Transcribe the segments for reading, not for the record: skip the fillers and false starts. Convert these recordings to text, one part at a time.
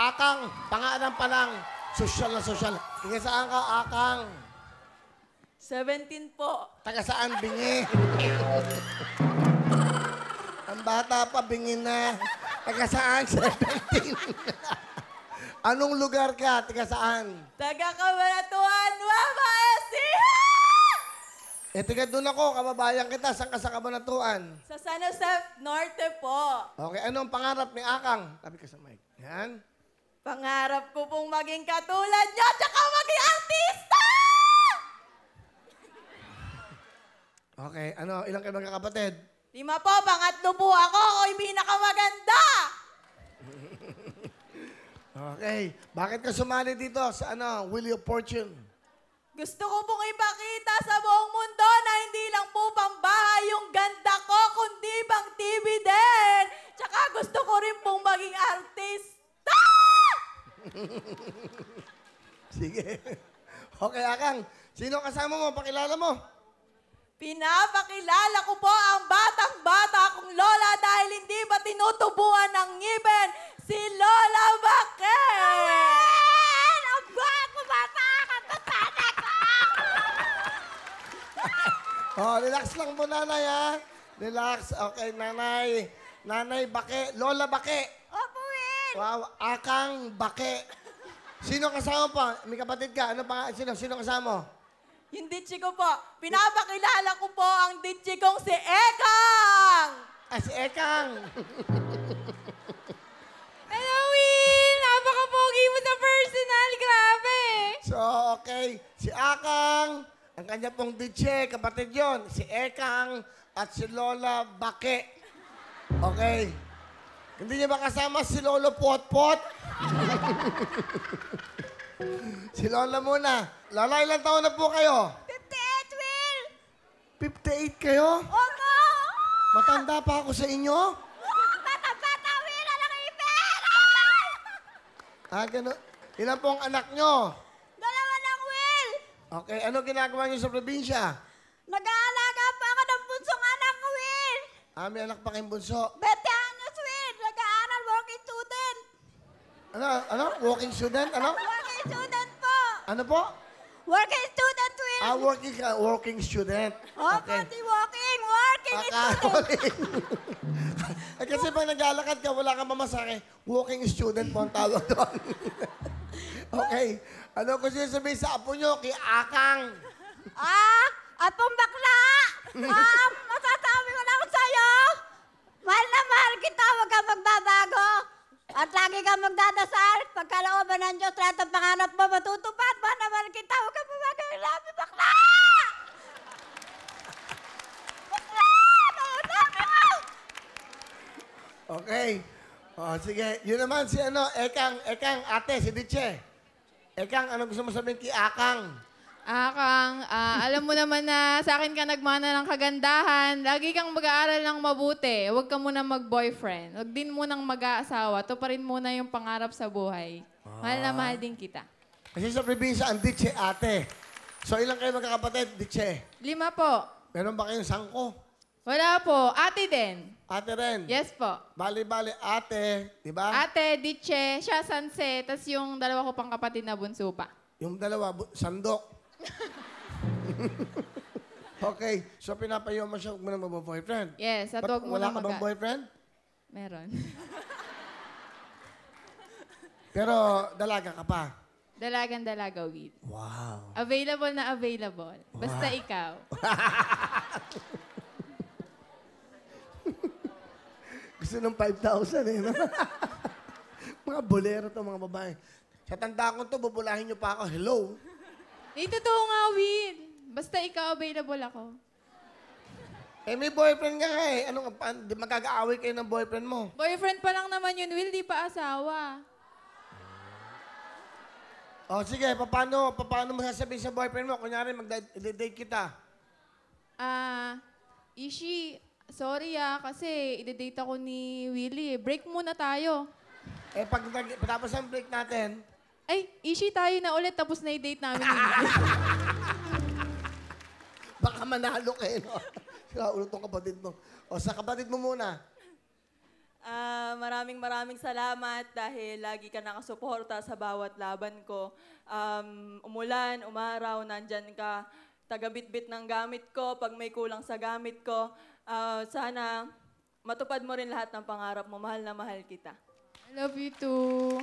Akang, pangalan pa lang. Sosyal na sosyal. Taga saan ka, Akang? 17 po. Taga saan, bingi? Ang bata pa, bingi na. Taga saan, 17? Anong lugar ka? Taga saan? Taga Cabanatuan, Nueva Ecija! Eh, taga doon ako, kababayan kita. Saan ka sa Cabanatuan? Sa San Jose Norte po. Okay, anong pangarap ni Akang? Tabi ka sa mic. Yan. Pangarap ko pong maging katulad niya, tsaka maging artista! Okay, ano, ilang kayo magkakapatid? 5 po, pangatlo po ako. Ako'y pinakamaganda! Okay, bakit ka sumali dito sa Wheel of Fortune? Gusto ko pong ipakita sa buong mundo na hindi lang po pambahay yung ganda ko, kundi pang TV din. Tsaka gusto ko rin pong maging artista! Sige. Okay, Akang. Sino kasama mo? Pakilala mo. Pinapakilala ko po ang batang-bata kong lola dahil hindi ba tinutubuan ng ngipin si Lola Baquet! Ang bago bata! Katatata ko! Oh, relax lang po, nanay, ha? Relax. Okay, nanay. Nanay Baquet. Lola Baquet. Opo, Will! Wow, Akang Baquet. Sino kasama pa? May kapatid ka. Ano pa? Sino kasama mo? Yung ditchi ko po. Pinapakilala ko po ang ditchi kong si Ekang! Ah, si Ekang. Hello, Will! Napaka-pogi mo sa personal. Grabe! So, okay. Si Akang, ang kanya pong DJ, kapatid yon, si Ekang at si Lola Baquet. Okay. Hindi niya ba kasama si Lolo Potpot? Si Lola muna. Lola, ilang taon na po kayo? 58, Will! 58 kayo? Opo! Matanda pa ako sa inyo? Bata-bata, Will! Alang ipin! Ah, gano'n. Ilan pong anak nyo? 2 lang, Will! Okay, ano ginagawa niyo sa probinsya? Nag-aalaga pa ako ng bunsong anak ko, Will! Ah, may anak pa kayong bunso. 20 anyos, Will! Nag-aaral, working student! Ano? Walking student? Ano? Working student po! Ano po? Working student, Will! Ah, working student. Opo, di working! Working student! Akakaling. Ay, kasi pag naglalakad ka, wala kang mamasake, walking student po ang tawag doon. Okay. Ano ko siya sabihin sa apo nyo, kay Akang? Apong bakla! Masasabi ko lang sa'yo, mahal na mahal kita, huwag kang magbabago. At lagi kang magdadasal, pagkalooban ng Diyos, lahat ng pangarap mo matutupad. Mahal na mahal kita, huwag kang magbabago. I love you, bakla! Bakla! I love you! Okay. Oh, sige. Yun naman si Ekang, ate, si Diche. Ekang, ano gusto mo sabihin kay Akang? Akang, alam mo naman na sa akin ka nagmana ng kagandahan. Lagi kang mag-aaral ng mabuti. Huwag ka muna mag-boyfriend. Huwag din munang mag-aasawa. Ito pa rin muna yung pangarap sa buhay. Mahal na mahal din kita. Kasi sa probinsya, ang Diche, ate. So, ilang kayo magkakapatid, Diche? 5 po. Meron ba kayong sangko? Wala po. Ate din. Ate rin? Yes po. Bali, ate, di ba? Ate, Diche, siya Sanse, tas yung 2 ko pang kapatid na bunso pa. Yung dalawa, sandok. Okay. So, pinapayo mo siya kung muna mag-boyfriend? Yes, at Ba't huwag mo wala na ka bang boyfriend? Meron. Pero, dalaga ka pa. Dalagang-dalaga, Will. Wow. Available na available. Basta ikaw. Gusto ng 5,000 eh. No? Mga bolero to, mga babae. Sa tanda ko to, bubulahin niyo pa ako. Hello? Totoo nga, Will. Basta ikaw, available ako. Eh, may boyfriend ka nga eh. Di magkakaaway kayo ng boyfriend mo. Boyfriend pa lang naman yun, Will. Di pa asawa. O, sige. Paano mo sasabihin sa boyfriend mo? Kunyari, mag-date kita. Ishi, sorry kasi ide-date ako ni Willie. Break muna tayo. Eh, tapos ang break natin, Ay, Ishi tayo na ulit tapos na i-date namin ni Willie. baka manalo kayo, no? Sila ulo tong kapatid mo. O, sa kapatid mo muna. Maraming salamat dahil lagi ka nakasuporta sa bawat laban ko. Umulan, umaraw, nandyan ka. Tagabitbit ng gamit ko pag may kulang sa gamit ko. Sana matupad mo rin lahat ng pangarap mo. Mahal na mahal kita. I love you too.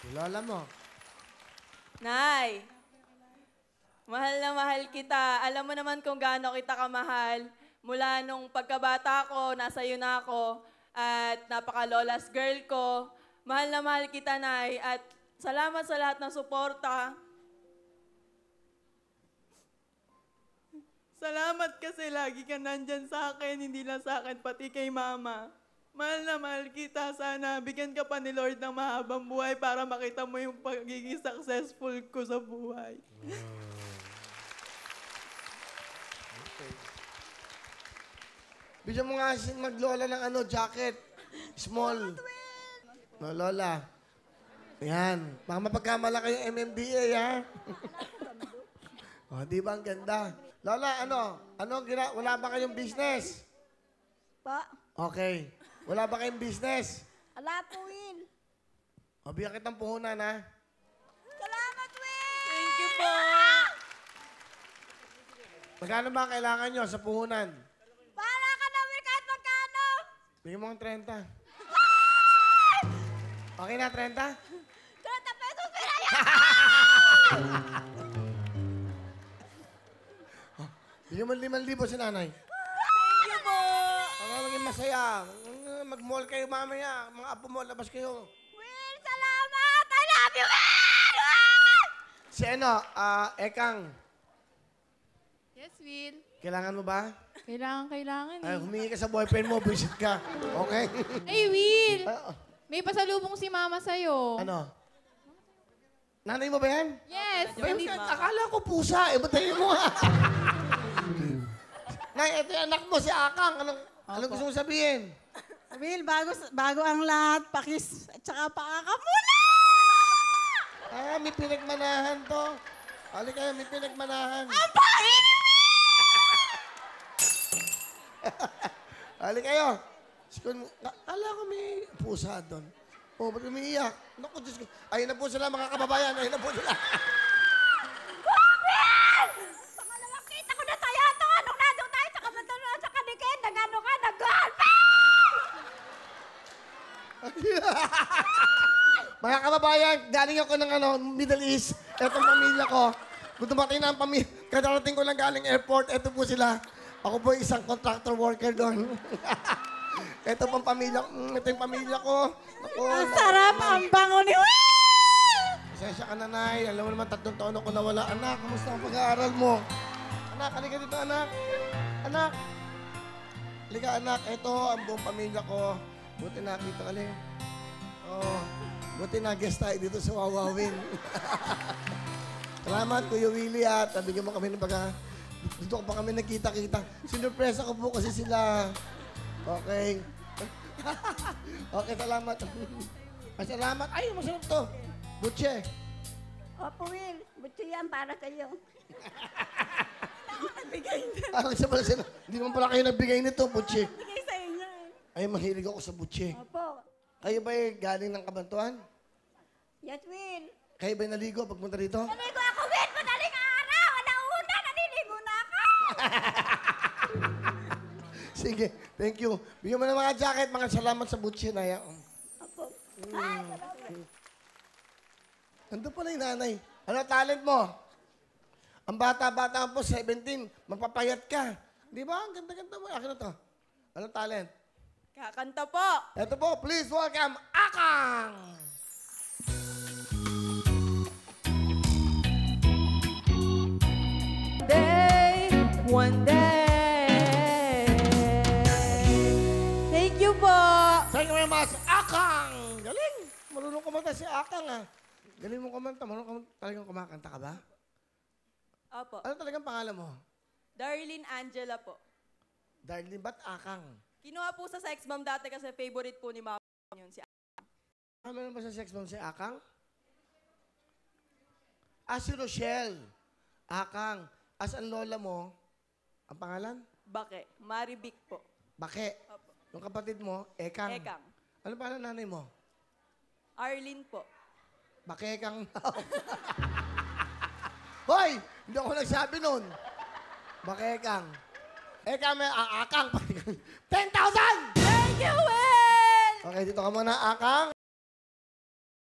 Si lola mo. Nay, mahal na mahal kita. Alam mo naman kung gaano kita kamahal. Mula nung pagkabata ko, nasa iyo na ako. At napaka-lola's girl ko. Mahal na mahal kita, Nay. At salamat sa lahat ng suporta. Salamat kasi lagi ka nandyan sa akin, hindi lang sa akin, pati kay Mama. Mahal na mahal kita. Sana bigyan ka pa ni Lord ng mahabang buhay para makita mo yung pagiging successful ko sa buhay. Bigyan mo nga si maglola ng jacket. Small. No, lola. Ayan. Baka mapagkamala kayo MMDA, ha? O, di ba ang ganda? Lola, wala ba kayong business? Pa, Okay. Wala ba kayong business? ala po, Will. O, bigyan kitang puhunan, ha? Salamat, Will! Thank you po. Magkano ba kailangan nyo sa puhunan? Para ka na, Will, kahit magkano. Bigyan mo ng 30. Okay na, 30? 30 pesos, Will! Bigyan mo 5,000 si nanay. Thank you po. Para maging masaya. Mag-mall kayo mamaya. Mga apo mo, labas kayo. Will, salamat! I love you, Will! Si Ekang, Yes, Will. kailangan mo ba? Kailangan Ay, eh. humingi ka sa boyfriend mo, visit ka. Okay? Ay, Will! Ah, May pasalubong si Mama sa'yo. ano? Nanay mo ba yan? Yes! Ba, akala ko pusa. Batayin mo ha. Nay, ito yung anak mo, si Akang. Anong gusto mo sabihin? Will, bago ang lahat, pakis at saka paaka muna! May pinagmanahan to. Halika, may pinagmanahan. Ang pangin! Halika kayo. Akala ko may pusa doon. Oh, ba't umiiyak? Naku, Diyos ko. Ayun na po sila, mga kababayan. Ayun na po sila. Pangalawang kita ko na tayo ito. Nung nandun tayo sa kamantalan sa kanikin, nag-ano ka, nag-golpe! Mga kababayan, galing ako ng Middle East. Etong pamilya ko. Kung dumating na ang pamilya, kadarating ko lang galing airport, eto po sila. Ako po isang contractor worker doon. Ito pang pamilya, ito yung pamilya ko. Ako, Ang sarap ang bango ni Will! Pasensya ka na, Nay. Alam mo naman, 3 taon ako nawala. Anak, kamusta ang pag-aaral mo? Anak, halika dito, anak. Anak. Halika, anak. Ito ang buong pamilya ko. Buti nakita ka rin. Oh, buti na-guest tayo dito sa Wawawin. Salamat, Kuya Willie, at bigyan mo kami ng dito pa kami nagkita-kita. Sinurpresa ko po kasi sila. Okay. Okay, salamat. Salamat. Ay, masarap to. Butche. Opo, Will. Buti yan para sa iyo. Hindi naman pala kayo nagbigay nito, Butche. Bigay sa inyo eh. Ay, mahilig ako sa Butche. Opo. Kayo ba galing ng Kabantuan? Yes, Will. Kayo ba naligo pagpunta rito? Naligo ako, Will. Madaling araw. Alauna, naliligo na ako. Sige, thank you. Bigyan mo ng mga jacket, mga salamat sa Butche na yan. Opo. Ay, salamat. Nandun pala yung nanay. Ano talent mo? Ang bata-bata po, 17, magpapayat ka. Di ba? Ang ganda-ganda mo. Akin na to. Ano talent? Kakanta po. Ito po, please welcome, Akang! One day. Thank you po. Thank you very much, Akang! Galing! Marunong kumanta si Akang, ah. Galing mo kumanta. Marunong talagang kumakanta ka ba? Opo. Ano talagang pangalan mo? Darlene Angela po. Darlene, ba't Akang? Kinuha po sa sex bomb dati kasi favorite po ni Mama yun si Meron ba sa sex bomb si Akang? Si Rochelle. Akang. As ang lola mo, ang pangalan? Bake. Maribic po. Bake. Opo. Yung kapatid mo, Ekang. Ekang. Ano pa ang nanay mo? Arlene po. Bakekang. Hoy! Hindi ako nagsabi nun. Bakekang. Ekang, may aakang. 10,000! Thank you, Will! Okay, dito ka muna, Akang.